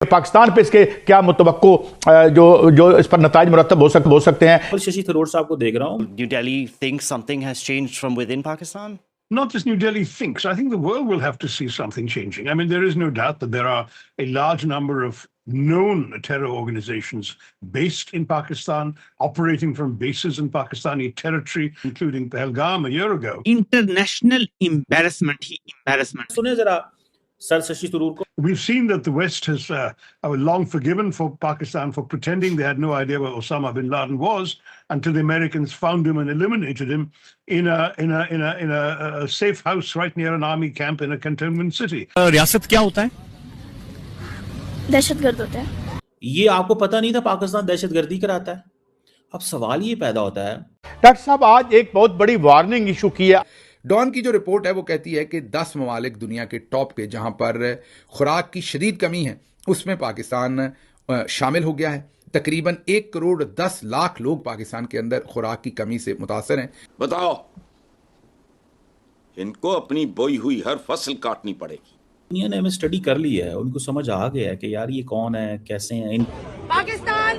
पाकिस्तान पे इसके क्या मुतवक्को जो इस पर नताइज मुरतब हो सकते हैं। शशि थरूर साहब को देख रहा हूँ। New Delhi thinks something has changed from within Pakistan? Not just New Delhi thinks. I think the world will have to see something changing. I mean, there is no doubt that there are a large number of known terror organizations based in Pakistan, operating from bases in Pakistani territory, including Pahalgam a year ago. International embarrassment. सुने जरा sir Shashi Tharoor को। We've seen that the West has long forgiven for Pakistan for pretending they had no idea where Osama bin Laden was until the Americans found him and eliminated him in a safe house right near an army camp in a cantonment city. रियासत क्या होता है? दहशतगर्द होता है। ये आपको पता नहीं था पाकिस्तान दहशतगर्दी कराता है। अब सवाल ये पैदा होता है, डॉक्टर साहब आज एक बहुत बड़ी वार्निंग इशू की है। डॉन की जो रिपोर्ट है वो कहती है कि 10 ममालिक दुनिया के टॉप के जहां पर खुराक की शदीद कमी है उसमें पाकिस्तान शामिल हो गया है। तकरीबन 1 करोड़ 10 लाख लोग पाकिस्तान के अंदर खुराक की कमी से मुतासर हैं। बताओ, इनको अपनी बोई हुई हर फसल काटनी पड़ेगी। दुनिया ने हमें स्टडी कर ली है, उनको समझ आ गया है कि यार ये कौन है, कैसे हैं। Pakistan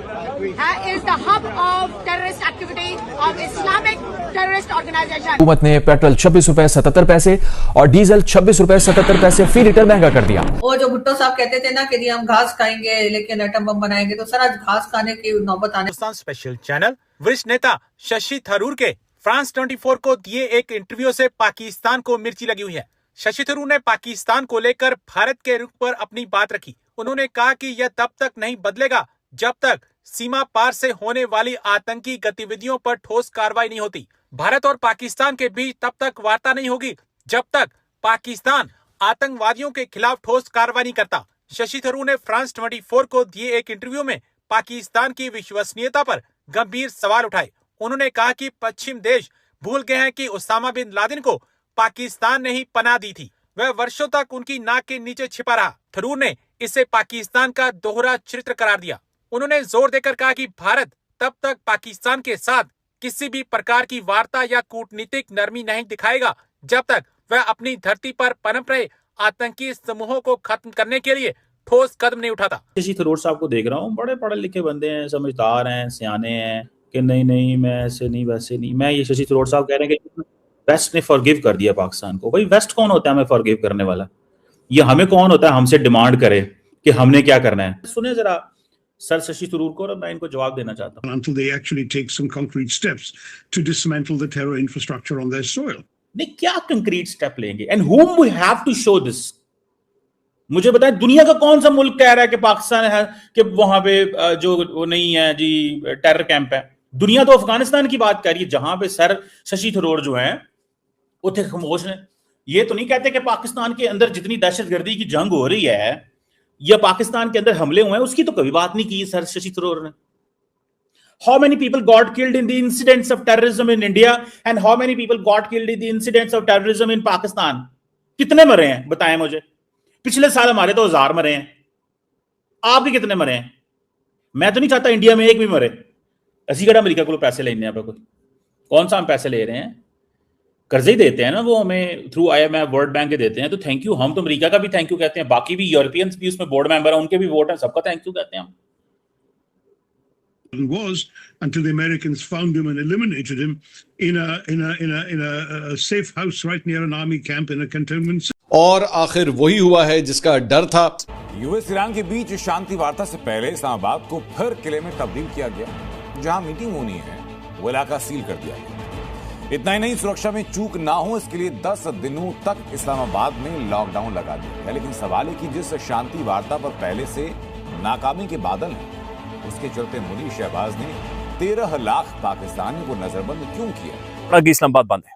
is the hub of terrorist activity of Islamic terrorist organization. हुकूमत ने पेट्रोल 26 रुपए 77 पैसे और डीजल 26 रुपए 77 पैसे फी लीटर महंगा कर दिया। वो जो भुट्टो साहब कहते थे ना कि हम घास खाएंगे लेकिन एटम बम बनाएंगे, तो सर आज घास खाने की नौबत आने। पाकिस्तान स्पेशल चैनल वरिष्ठ नेता शशि थरूर के फ्रांस 24 को दिए एक इंटरव्यू से पाकिस्तान को मिर्ची लगी हुई है। शशि थरूर ने पाकिस्तान को लेकर भारत के रुख पर अपनी बात रखी। उन्होंने कहा कि यह तब तक नहीं बदलेगा जब तक सीमा पार से होने वाली आतंकी गतिविधियों पर ठोस कार्रवाई नहीं होती। भारत और पाकिस्तान के बीच तब तक वार्ता नहीं होगी जब तक पाकिस्तान आतंकवादियों के खिलाफ ठोस कार्रवाई नहीं करता। शशि थरूर ने फ्रांस 24 को दिए एक इंटरव्यू में पाकिस्तान की विश्वसनीयता पर गंभीर सवाल उठाए। उन्होंने कहा कि पश्चिम देश भूल गए हैं कि उसामा बिन लादेन को पाकिस्तान ने ही पनाह दी थी। वह वर्षों तक उनकी नाक के नीचे छिपा रहा। थरूर ने इसे पाकिस्तान का दोहरा चरित्र करार दिया। उन्होंने जोर देकर कहा कि भारत तब तक पाकिस्तान के साथ किसी भी प्रकार की वार्ता या कूटनीतिक नरमी नहीं दिखाएगा जब तक वह अपनी धरती पर पनप रहे आतंकी समूहों को खत्म करने के लिए ठोस कदम नहीं उठाता। शशि थरूर साहब को देख रहा हूँ, बड़े पढ़े लिखे बंदे हैं, समझदार हैं, सियाने हैं कि नहीं मैं ऐसे नहीं वैसे नहीं। मैं ये शशि थरूर साहब कह रहे हैं कि वेस्ट ने फॉरगिव कर दिया पाकिस्तान को। भाई वेस्ट कौन होता है हमें फॉरगिव करने वाला? ये हमें कौन होता है हमसे डिमांड करे कि हमने क्या करना है? सुने जरा सर शशि थरूर को, और मैं इनको जवाब देना चाहता हूं। Until they actually take some concrete steps to dismantle the terror infrastructure on their soil. नहीं, क्या कंक्रीट स्टेप लेंगे? And whom we have to show this? मुझे बताएं, दुनिया का कौन सा मुल्क कह रहा है कि पाकिस्तान है कि वहां पे जो वो नहीं है जी टेरर कैंप है? दुनिया तो अफगानिस्तान की बात कर रही है जहां पे सर शशि थरूर जो है उथे खामोश है। ये तो नहीं कहते कि पाकिस्तान के अंदर जितनी दहशतगर्दी की जंग हो रही है या पाकिस्तान के अंदर हमले हुए हैं उसकी तो कभी बात नहीं की सर शशि थरूर ने। How many people got killed in the incidents of terrorism in India and how many people got killed in the incidents of terrorism in Pakistan? कितने मरे हैं बताएं मुझे। पिछले साल हमारे तो 1000 मरे हैं, आपके कितने मरे हैं? मैं तो नहीं चाहता इंडिया में एक भी मरे। असी कड़ा अमेरिका को पैसे लेने हैं, कौन सा हम पैसे ले रहे हैं? कर्जे ही देते हैं ना वो हमें थ्रू IMF वर्ल्ड बैंक के देते हैं, तो थैंक यू। हम तो अमेरिका का भी थैंक यू कहते हैं, बाकी भी यूरोपियंस भी उसमें बोर्ड मेंबर है, उनके भी वोट हैं, सबका थैंक यू कहते हैं हम। Was until the Americans found him and eliminated him in a safe house right near an army camp in a cantonment city. और आखिर वही हुआ है जिसका डर था। यूएस ईरान के बीच शांति वार्ता से पहले इस्लामाबाद को फिर किले में तब्दील किया गया। जहां मीटिंग होनी है वो इलाका सील कर दिया गया। इतना ही नहीं, सुरक्षा में चूक ना हो इसके लिए 10 दिनों तक इस्लामाबाद में लॉकडाउन लगा दिया गया। लेकिन सवाल है कि जिस शांति वार्ता पर पहले से नाकामी के बादल हैं उसके चलते मुनीर शहबाज ने 13 लाख पाकिस्तानियों को नजरबंद क्यों किया? इस्लामाबाद बंद है।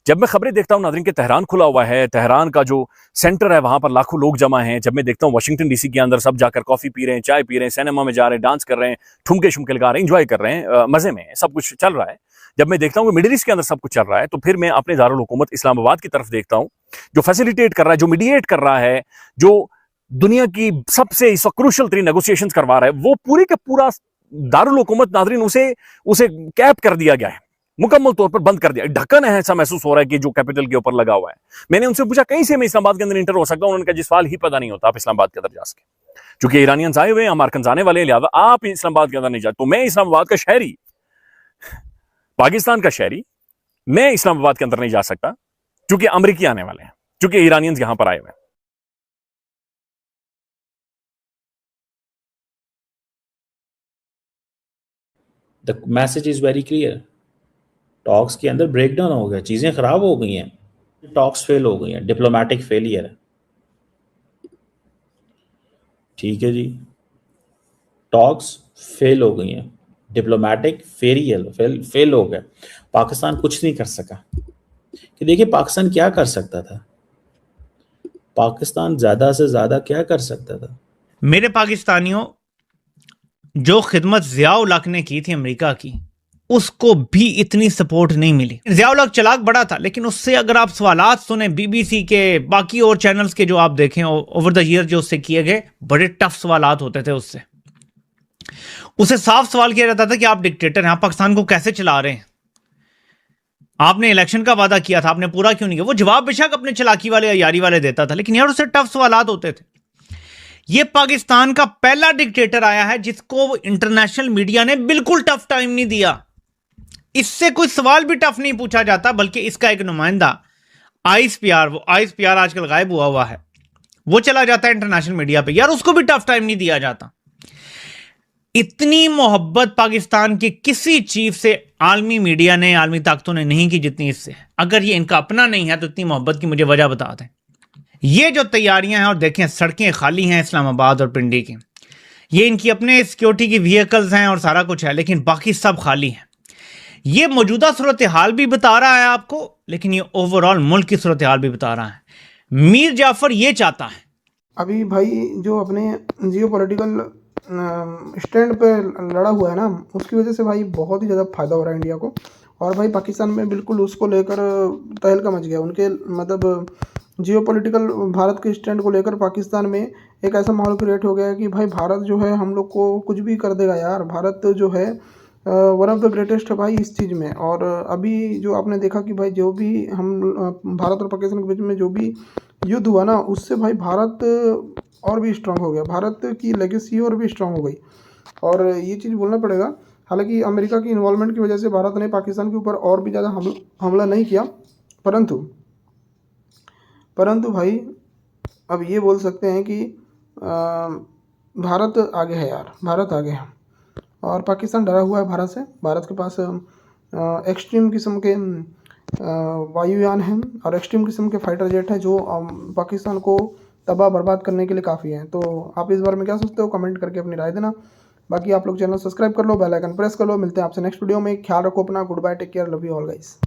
जब मैं खबरें देखता हूं नाज़रीन के तेहरान खुला हुआ है, तेहरान का जो सेंटर है वहां पर लाखों लोग जमा हैं। जब मैं देखता हूं वाशिंगटन DC के अंदर सब जाकर कॉफी पी रहे हैं, चाय पी रहे हैं, सिनेमा में जा रहे हैं, डांस कर रहे हैं, ठुमके शुमके लगा रहे हैं, एंजॉय कर रहे हैं, मजे में सब कुछ चल रहा है। जब मैं देखता हूं कि मिडिल ईस्ट के अंदर सब कुछ चल रहा है तो फिर मैं अपने दारुल हुकूमत इस्लामाबाद की तरफ देखता हूं, जो फैसिलिटेट कर रहा है, जो मीडिएट कर रहा है, जो दुनिया की सबसे इस क्रूशल तरीन नेगोशिएशंस करवा रहा है, वो पूरी का पूरा दारुल हुकूमत नाज़रीन उसे कैप कर दिया गया है, मुकम्मल तौर पर बंद कर दिया। ढक्कन है ऐसा महसूस हो रहा है कि जो कैपिटल के ऊपर लगा हुआ है। मैंने उनसे पूछा कहीं से मैं इस्लामाबाद के अंदर इंटर हो सकता हूं? उन्होंने कहा जिस सवाल ही पता नहीं होता आप इस्लामाबाद के अंदर जा सके। चूंकि ईरानियंस आए हुए हैं, अमेरिकन आने वाले हैं, लिहाजा आप इस्लामाबाद के अंदर नहीं जाते। तो मैं इस्लामाबाद का शहरी, पाकिस्तान का शहरी, मैं इस्लामाबाद के अंदर नहीं जा सकता क्योंकि अमरीकी आने वाले हैं, क्योंकि ईरानियंस यहां पर आए हुए हैं। The message is very clear. Talks के अंदर ब्रेकडाउन हो गया, चीजें खराब हो गई हैं, टॉक्स फेल हो गई हैं, डिप्लोमेटिक फेलियर है। ठीक है जी, टॉक्स फेल हो गई हैं, डिप्लोमेटिक फेल हो गया। पाकिस्तान कुछ नहीं कर सका। कि देखिए पाकिस्तान क्या कर सकता था, पाकिस्तान ज्यादा से ज्यादा क्या कर सकता था। मेरे पाकिस्तानियों, जो खिदमत ज़िया-उल हक ने की थी अमेरिका की, उसको भी इतनी सपोर्ट नहीं मिली। ज़िया-उल हक चालाक बड़ा था, लेकिन उससे अगर आप सवालात सुने बीबीसी के, बाकी और चैनल्स के जो आप देखें ओवर द ईयर जो उससे किए गए, बड़े टफ सवालात होते थे उससे। उसे साफ सवाल किया जाता था कि आप डिक्टेटर हैं, आप पाकिस्तान को कैसे चला रहे हैं, आपने इलेक्शन का वादा किया था, आपने पूरा क्यों नहीं किया। वो जवाब बेशक अपने चलाकी वाले या यारी वाले देता था, लेकिन यार उससे टफ सवालात होते थे। ये पाकिस्तान का पहला डिक्टेटर आया है जिसको इंटरनेशनल मीडिया ने बिल्कुल टफ टाइम नहीं दिया। इससे कोई सवाल भी टफ नहीं पूछा जाता, बल्कि इसका एक नुमाइंदा आईएसपीआर, वो आईएसपीआर आजकल गायब हुआ है, वो चला जाता है इंटरनेशनल मीडिया पे, यार उसको भी टफ टाइम नहीं दिया जाता। इतनी मोहब्बत पाकिस्तान की किसी चीफ से आलमी मीडिया ने, आलमी ताकतों ने नहीं की जितनी इससे। अगर ये इनका अपना नहीं है तो इतनी मोहब्बत की मुझे वजह बता दें। ये जो तैयारियां हैं, और देखें सड़कें खाली हैं इस्लामाबाद और पिंडी की, ये इनकी अपने सिक्योरिटी की व्हीकल्स हैं और सारा कुछ है, लेकिन बाकी सब खाली हैं। ये मौजूदा सूरत हाल भी बता रहा है आपको, लेकिन ये ओवरऑल मुल्क की सूरत हाल भी बता रहा है। मीर जाफर ये चाहता है, अभी भाई जो अपने जियोपॉलिटिकल स्टैंड पे लड़ा हुआ है ना, उसकी वजह से भाई बहुत ही ज़्यादा फ़ायदा हो रहा है इंडिया को। और भाई पाकिस्तान में बिल्कुल उसको लेकर तहलका मच गया। उनके मतलब जियोपॉलिटिकल भारत के स्टैंड को लेकर पाकिस्तान में एक ऐसा माहौल क्रिएट हो गया है कि भाई भारत जो है हम लोग को कुछ भी कर देगा यार। भारत जो है वन ऑफ द ग्रेटेस्ट है भाई इस चीज़ में। और अभी जो आपने देखा कि भाई जो भी हम भारत और पाकिस्तान के बीच में जो भी युद्ध हुआ ना, उससे भाई भारत और भी स्ट्रांग हो गया, भारत की लेगेसी और भी स्ट्रांग हो गई। और ये चीज़ बोलना पड़ेगा, हालांकि अमेरिका की इन्वॉल्वमेंट की वजह से भारत ने पाकिस्तान के ऊपर और भी ज़्यादा हमला नहीं किया, परंतु भाई अब ये बोल सकते हैं कि भारत आगे है यार, भारत आगे है। और पाकिस्तान डरा हुआ है भारत से। भारत के पास एक्सट्रीम किस्म के वायुयान हैं और एक्सट्रीम किस्म के फाइटर जेट हैं जो पाकिस्तान को तबाह बर्बाद करने के लिए काफ़ी हैं। तो आप इस बारे में क्या सोचते हो, कमेंट करके अपनी राय देना। बाकी आप लोग चैनल सब्सक्राइब कर लो, बेल आइकन प्रेस कर लो। मिलते हैं आपसे नेक्स्ट वीडियो में। ख्याल रखो अपना। Good bye, take care, love you all guys.